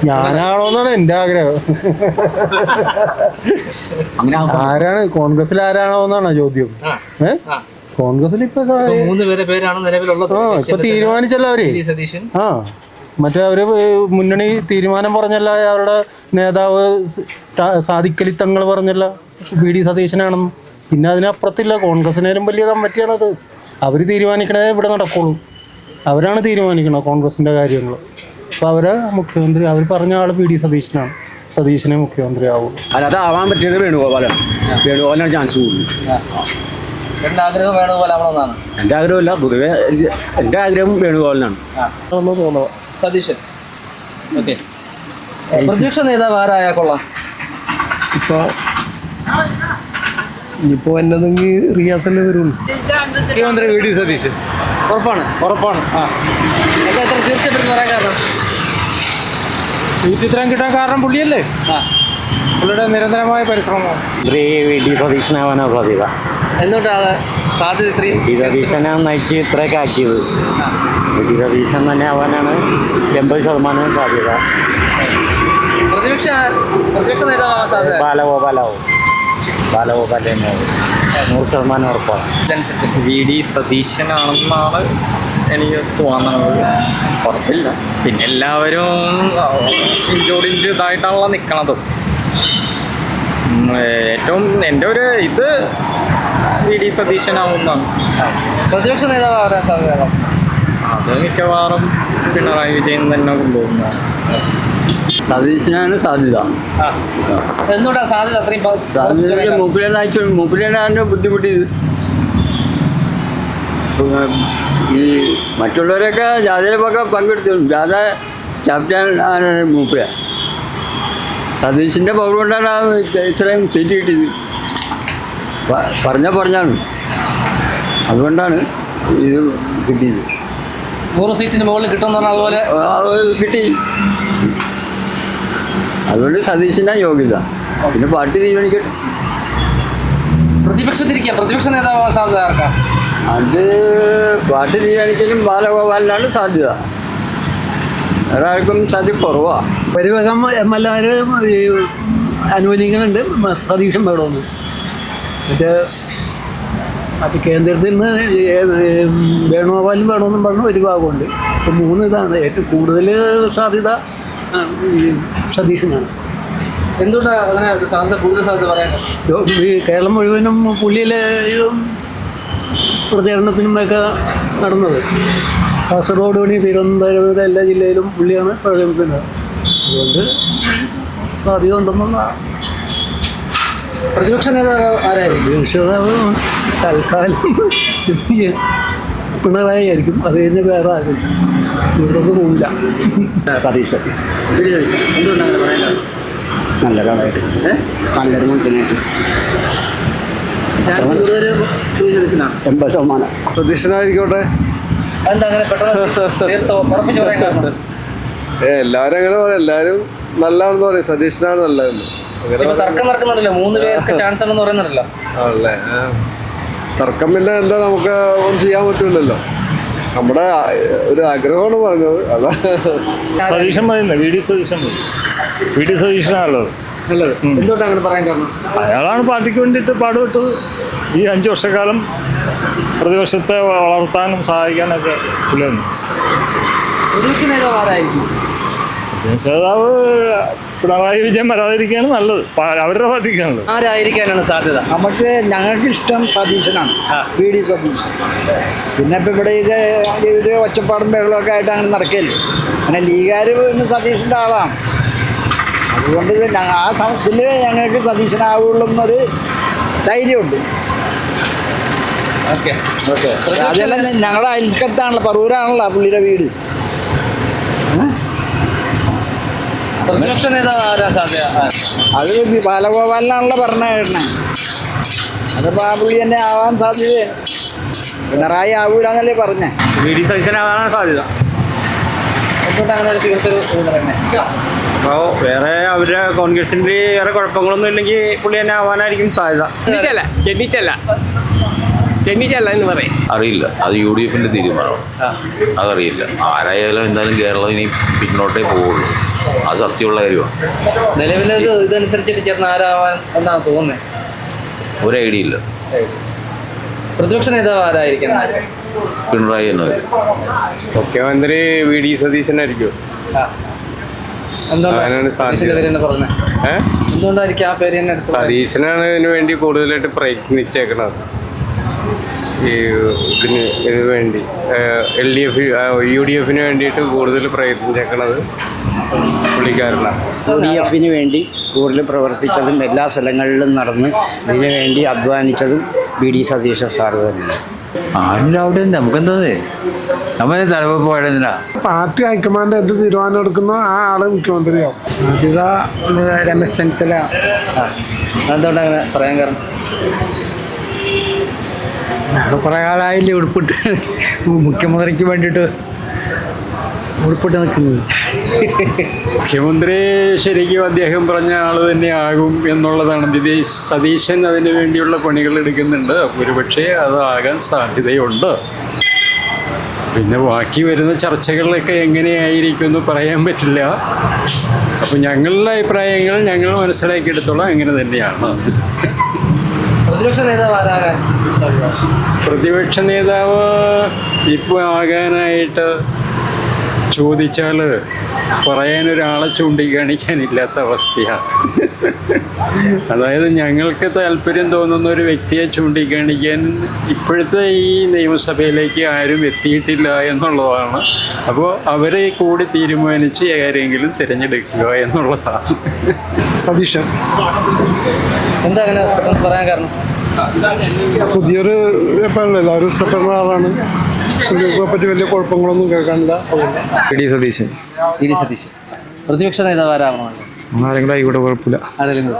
ഞാനാണോന്നാണ് എന്റെ ആഗ്രഹം. ആരാണ് കോൺഗ്രസിൽ ആരാണോന്നാണ് ചോദ്യം. കോൺഗ്രസിൽ ഇപ്പൊ 3 പേരാണ് നിലവിലുള്ളത്. ഇപ്പൊ തീരുമാനിച്ചല്ലോ അവര്. മറ്റേ അവര് മുന്നണി തീരുമാനം പറഞ്ഞല്ല, അവരുടെ നേതാവ് സാദിഖലി തങ്ങൾ പറഞ്ഞല്ല VD സതീശനാണെന്ന്. പിന്നെ അതിനപ്പുറത്തില്ല, കോൺഗ്രസിനേലും വലിയ കമ്മിറ്റിയാണത്. അവർ തീരുമാനിക്കണേ ഇവിടെ നടക്കുള്ളൂ. അവരാണ് തീരുമാനിക്കണം കോൺഗ്രസിന്റെ കാര്യങ്ങൾ. അപ്പോൾ അവരെ മുഖ്യമന്ത്രി, അവർ പറഞ്ഞ ആൾ VD സതീശനാണ്. സതീശനെ മുഖ്യമന്ത്രി ആവും. അതാവാൻ പറ്റിയത് വേണുഗോപാലാണ്. വേണുഗോപാലിനാണ് ചാൻസ് കൂടുതൽ. എൻ്റെ ആഗ്രഹം വേണുഗോപാലാവണമെന്നാണ്. എൻ്റെ ആഗ്രഹമില്ല, പൊതുവെ എൻ്റെ ആഗ്രഹം വേണുഗോപാലിനാണ്. സതീശൻ. ഓക്കെ. പ്രതിപക്ഷ നേതാവ് ആരായാ കൊള്ളാം? ഇനിയിപ്പോൾ എന്നതെങ്കിൽ റിയാസല്ലേ വരുള്ളൂ. മുഖ്യമന്ത്രി VD സതീശൻ. ഉറപ്പാണ്? എന്താ ഇത്ര തീർച്ചയായിട്ടും പറയാൻ കാരണം? ഇത്രയും കിട്ടാൻ കാരണം പുള്ളിയല്ലേ. പുള്ളിയുടെ നിരന്തരമായ പരിശ്രമം. VD സതീശനാവാനാണ് സാധ്യത. എന്തുകൊണ്ടാണ് സാധ്യത? VD സതീശനാണ് നയിച്ച് ഇത്രയൊക്കെ ആക്കിയത്. VD സതീശൻ തന്നെ ആവാനാണ് 80% സാധ്യത. പ്രതിപക്ഷ നേതാവാൻ സാധ്യത ബാലഗോപാലാവും. ബാലഗോപാൽ തന്നെയാവും. 100% ഉറപ്പാണ്. VD സതീശനാണെന്നാണ് എനിക്ക് തോന്നുന്നത്. ഉറപ്പില്ല. പിന്നെ എല്ലാവരും ഇഞ്ചോടിഞ്ച് ഇതായിട്ടാണല്ലോ നിൽക്കണത്. ഏറ്റവും എൻ്റെ ഒരു ഇത് VD സതീശനാവുന്നതാണ്. പ്രതിപക്ഷ നേതാവ് ആരാൻ സാധ്യത? അത് മിക്കവാറും പിണറായി വിജയൻ തന്നെ കൊണ്ടുപോകുന്നതാണ്. സതീശനാണ് സാധ്യത. എന്തുകൊണ്ടാണ് സാധ്യത അത്രയും? മൂപ്പിലാണ് ബുദ്ധിമുട്ടിയത്. ഈ മറ്റുള്ളവരൊക്കെ ജാഥയിലൊക്കെ പങ്കെടുത്തിരുന്നു. ജാഥ ക്യാപ്റ്റൻ ആണ് മൂപ്പില. സതീശിൻ്റെ പവർ കൊണ്ടാണ് ഇത്രയും സീറ്റ് കിട്ടിയത്. പറഞ്ഞാണ്, അതുകൊണ്ടാണ് ഇത് കിട്ടിയത്. 100 സീറ്റിന് മുകളിൽ കിട്ടുമെന്ന് പറഞ്ഞാൽ അതുപോലെ കിട്ടി. അതുകൊണ്ട് സതീശനാണ് യോഗ്യത. പിന്നെ പാർട്ടി തീരുമാനിക്കട്ടെ. പ്രതിപക്ഷ നേതാവാൻ സാധ്യത ആർക്കാ? അത് പാർട്ടി തീരുമാനിക്കലും ബാലഗോപാലിനാണ് സാധ്യത. വേറെ ആർക്കും സാധ്യത കുറവാണ്. പരിവകം MLA അനുകൂലിക്കുന്നുണ്ട് സതീശൻ വേണമെന്ന്. മറ്റേ കേന്ദ്രത്തിൽ നിന്ന് വേണുഗോപാലും വേണമെന്നും പറഞ്ഞ ഒരു ഭാഗമുണ്ട്. ഇപ്പം 3 ഇതാണ് ഏറ്റവും കൂടുതൽ സാധ്യത സതീശനാണ്. എന്തുകൊണ്ടാണ് അങ്ങനെ കൂടുതൽ സാധ്യത പറയാൻ? ഈ കേരളം മുഴുവനും പുള്ളിയിലെ പ്രചരണത്തിനുമൊക്കെ നടന്നത്. കാസർഗോഡ് തുടങ്ങി തിരുവനന്തപുരം എല്ലാ ജില്ലയിലും പുള്ളിയാണ് പ്രചരിക്കുന്നത്. അതുകൊണ്ട് സാധ്യത ഉണ്ടെന്നുള്ള. പ്രതിപക്ഷ നേതാവ് ആരായിരിക്കും? പ്രതിപക്ഷ നേതാവ് തൽക്കാലം പിണറായി ആയിരിക്കും. അത് കഴിഞ്ഞ് വേറെ ആരും തീർന്നത് പോവില്ല. സതീശൻ എന്തുകൊണ്ടാണ് പറയുന്നത്? നല്ലൊരാളായിട്ട്, നല്ലൊരു മനുഷ്യനായിട്ട്. 80%. സതീശനായിരിക്കോട്ടെ. എന്താ അങ്ങനെ പെട്ടെന്ന് പറയാൻ കാരണം? എല്ലാരും അങ്ങനെ പറയാം. എല്ലാരും നല്ലതാണെന്ന് പറയും. സതീശനാണ് നല്ലതെന്ന്. തർക്കം നടക്കുന്നുണ്ടല്ലോ, 3 പേർക്ക് ചാൻസ് ഉണ്ടെന്ന് പറയുന്നുണ്ടല്ലോ. ആണല്ലേ? തർക്കം പിന്നെ എന്താ, നമുക്ക് ഒന്നും ചെയ്യാൻ പറ്റില്ലല്ലോ. നമ്മുടെ ഒരു ആഗ്രഹമാണ് പറഞ്ഞത്. അല്ല, സതീശൻ മതി. VD സതീശൻ മതി. VD സതീശനാണുള്ളത്. എന്തുകൊണ്ടാണ് അങ്ങനെ പറയാൻ കാരണം? അയാളാണ് പാർട്ടിക്ക് വേണ്ടിയിട്ട് പാടുപെട്ടത്. ഈ 5 വർഷക്കാലം പ്രതിപക്ഷത്തെ വളർത്താനും സഹായിക്കാനൊക്കെ പുള്ളിയാണ്. പ്രതിപക്ഷ നേതാവ് ആരായിരിക്കും? നേതാവ് പിണറായി വിജയൻ വരാതിരിക്കുകയാണ് നല്ലത്. അവരുടെ പാർട്ടിക്കാണല്ലോ. ആരായിരിക്കാനാണ് സാധ്യത? ഞങ്ങൾക്ക് ഇഷ്ടം സതീശനാണ്, VD സതീശൻ. പിന്നെ ഇപ്പം ഇവിടെ ഇത് ഒച്ചപ്പാടും ബഹളമൊക്കെ ആയിട്ട് അങ്ങനെ നടക്കില്ലേ. അങ്ങനെ ലീഗുകാർ സതീശൻ്റെ ആളാണ്. അതുകൊണ്ട് ആ സമയത്തിൽ ഞങ്ങൾക്ക് സതീശനാവുള്ളൂ എന്നൊരു ധൈര്യമുണ്ട്. ഓക്കെ. അതെല്ലാം ഞങ്ങളുടെ അയൽക്കത്താണല്ലോ, പറൂരാണല്ലോ പുള്ളിയുടെ വീട്. പ്രതിപക്ഷ നേതാവ് ആരാ സാധ്യത? അത് ബാലഗോപാലിനാണല്ലോ പറഞ്ഞേ. അതിപ്പോൾ ആ പുള്ളി തന്നെ ആവാൻ സാധ്യത. പിണറായി ആവൂലെന്നല്ലേ പറഞ്ഞേ. VD സതീശനാവാനാണ് സാധ്യത. എന്തുകൊണ്ട് അങ്ങനെ ഒരു തീർത്തൊരു പറയുന്നത്? അപ്പോൾ വേറെ അവരുടെ കോൺഗ്രസിൻ്റെ വേറെ കുഴപ്പങ്ങളൊന്നും ഇല്ലെങ്കിൽ പുള്ളി തന്നെ ആവാനായിരിക്കും സാധ്യത. ചെന്നിത്തല എന്ന് പറയും. അറിയില്ല, അത് UDFന്റെ തീരുമാനമാണ്. അതറിയില്ല. ആരായാലും എന്തായാലും കേരളം ഇനി പിന്നോട്ടേ പോവുള്ളൂ. അത് സത്യമുള്ള കാര്യമാണ്. നിലവിലത് ഇതനുസരിച്ചിട്ട് ചേർന്ന് ആരാവാൻ എന്നാണ് തോന്നുന്നത്? ഒരു ഐഡിയ ഇല്ല. പ്രതിപക്ഷ നേതാവ് ആരായിരിക്കും? പിണറായി തന്നെ വരും. മുഖ്യമന്ത്രി വി ഡി സതീശനായിരിക്കും. അങ്ങനെയാണ് സാധ്യത. എന്തുകൊണ്ടായിരിക്കും ആ പേര് തന്നെ? സതീശനാണ് ഇതിനു വേണ്ടി കൂടുതലായിട്ട് പ്രയത്നിച്ചേക്കണത്. ഈ ഇതിന് വേണ്ടി LDF UDF വേണ്ടിയിട്ട് കൂടുതൽ പ്രയത്നിച്ചേക്കണത് പുള്ളിക്കാരനാണ്. UDF വേണ്ടി കൂടുതൽ പ്രവർത്തിച്ചതും എല്ലാ സ്ഥലങ്ങളിലും നടന്ന് ഇതിനു വേണ്ടി അധ്വാനിച്ചതും വി ഡി സതീശ സാറ് തന്നെയാണ്. ആരുടെ അവിടെ നമുക്കെന്താ നമ്മൾ തലവ് പോയതിനാ പാർട്ടി ഹൈക്കമാൻഡ് എന്ത് തീരുമാനം എടുക്കുന്നോ ആ ആള് മുഖ്യമന്ത്രിയാവും. രമേശ് ചെന്നിത്തല. എന്തുകൊണ്ട് അങ്ങനെ പറയാൻ കാരണം? കുറേ കാലമായില്ലേ ഉടുപ്പിട്ട് മുഖ്യമന്ത്രിക്ക് വേണ്ടിയിട്ട് ഉടുപ്പിട്ട് നിൽക്കുന്നത്. മുഖ്യമന്ത്രി ശരിക്കും അദ്ദേഹം പറഞ്ഞ ആൾ തന്നെ ആകും എന്നുള്ളതാണ്. സതീശൻ അതിനു വേണ്ടിയുള്ള പണികൾ എടുക്കുന്നുണ്ട്. ഒരുപക്ഷെ അതാകാൻ സാധ്യതയുണ്ട്. പിന്നെ ബാക്കി വരുന്ന ചർച്ചകളിലൊക്കെ എങ്ങനെയായിരിക്കും എന്ന് പറയാൻ പറ്റില്ല. അപ്പം ഞങ്ങളുടെ അഭിപ്രായങ്ങൾ ഞങ്ങൾ മനസ്സിലാക്കിയെടുത്തോളം അങ്ങനെ തന്നെയാണ്. പ്രതിപക്ഷ നേതാവ് ആരാകാൻ? പ്രതിപക്ഷ നേതാവ് ഇപ്പോൾ ആകാനായിട്ട് ചോദിച്ചാൽ പറയാനൊരാളെ ചൂണ്ടിക്കാണിക്കാനില്ലാത്ത അവസ്ഥയാണ്. അതായത് ഞങ്ങൾക്ക് താല്പര്യം തോന്നുന്ന ഒരു വ്യക്തിയെ ചൂണ്ടിക്കാണിക്കാൻ ഇപ്പോഴത്തെ ഈ നിയമസഭയിലേക്ക് ആരും എത്തിയിട്ടില്ല എന്നുള്ളതാണ്. അപ്പോൾ അവരെ കൂടി തീരുമാനിച്ച് ആരെങ്കിലും തിരഞ്ഞെടുക്കുക എന്നുള്ളതാണ്. സതീശൻ എന്താ അങ്ങനെ പെട്ടെന്ന് പറയാൻ കാരണം? പുതിയൊരു എപ്പോഴല്ല എല്ലാവരും ഇഷ്ടപ്പെടുന്ന ആളാണ്. പറ്റി വലിയ കുഴപ്പങ്ങളൊന്നും കേൾക്കാനില്ല. V D Satheesan. V D Satheesan. പ്രതിപക്ഷ നേതാവ് ആരാവണം? ആരെങ്കിലും ആയിക്കോട്ടെ, കുഴപ്പമില്ല. ആരെങ്കിലും